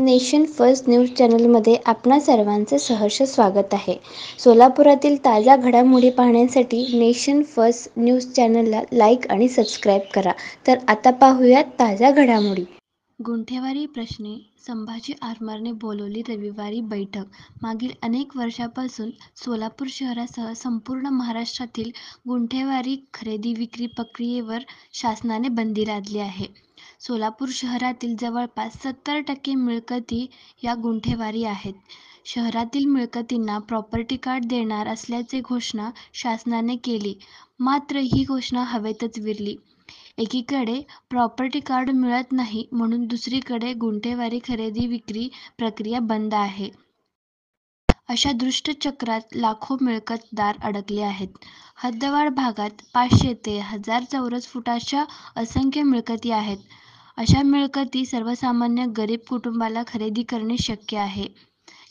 Nation first news चॅनलमध्ये आपणा सर्वांचे सहर्ष स्वागत आहे. सोलापुरातील ताज्या घडामोडी पाहण्यासाठी नेशन फर्स्ट न्यूज चॅनलला लाईक आणि सबस्क्राईब करा. तर आता पाहूयात ताज्या घडामोडी. गुंठेवारी प्रश्नी संभाजी आरमारने बोलावली रविवारी बैठक. मागील अनेक वर्षांपासून सोलापूर शहरासह संपूर्ण महाराष्ट्रातील गुंठेवारी खरेदी विक्री प्रक्रियेवर शासनाने बंदी लादली आहे. सोलापूर शहरातील जवळपास 70% मिळकती या गुंठेवारी आहेत. शहरातील मिळकतींना प्रॉपर्टी कार्ड देणार असल्याची घोषणा शासनाने केली, मात्र ही घोषणा हवेतच विरली. एकीकडे प्रॉपर्टी कार्ड मिळत नाही म्हणून दुसरीकडे गुंठेवारी खरेदी विक्री प्रक्रिया बंद आहे. अशा दुष्टचक्रात लाखो मिळकतदार अडकले आहेत. हद्दवाढ भागात 500 ते 1000 चौरस फुटाच्या असंख्य मिळकती आहेत. अशा मिळकती सर्वसामान्य गरीब कुटुंबाला खरेदी करणे शक्य आहे.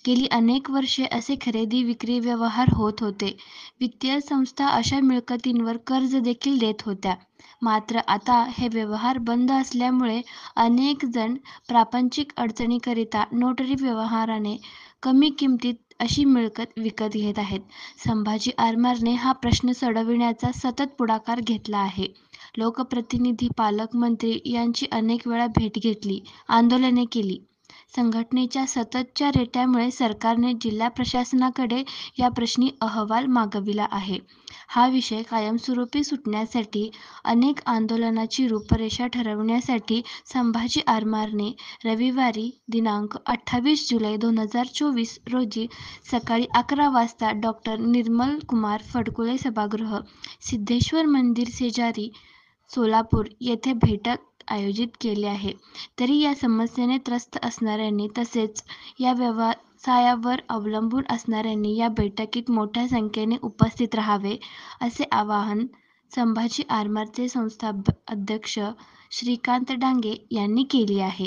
गेली अनेक वर्षे असे खरेदी विक्री व्यवहार होत होते. वित्तीय संस्था अशा मिळकतींवर कर्ज देखील देत होत्या. मात्र आता हे व्यवहार बंद असल्यामुळे अनेक जण प्रापंचिक अडचणीकरिता नोटरी व्यवहाराने कमी किमतीत अशी मिळकत विकत घेत आहेत. संभाजी आरमारने हा प्रश्न सोडविण्याचा सतत पुढाकार घेतला आहे. लोकप्रतिनिधी, पालकमंत्री यांची अनेक वेळा भेट घेतली, आंदोलने केली. संघटनेच्या सततच्या रेट्यामुळे सरकारने जिल्हा प्रशासनाकडे या प्रश्नी अहवाल मागविला आहे. हा विषय कायमस्वरूपी सुटण्यासाठी अनेक आंदोलनाची रूपरेषा ठरवण्यासाठी संभाजी आरमारने रविवारी दिनांक 28 जुलै 2024 रोजी सकाळी 11 वाजता डॉ. निर्मलकुमार फडकुले सभागृह, सिद्धेश्वर मंदिर शेजारी, सोलापूर येथे बैठक आयोजित केली आहे. तरी या समस्येने त्रस्त असणाऱ्यांनी तसेच या व्यवसायावर अवलंबून असणाऱ्यांनी या बैठकीत मोठ्या संख्येने उपस्थित राहावे, असे आवाहन संभाजी आरमारचे संस्थापक अध्यक्ष श्रीकांत डांगे यांनी केले आहे.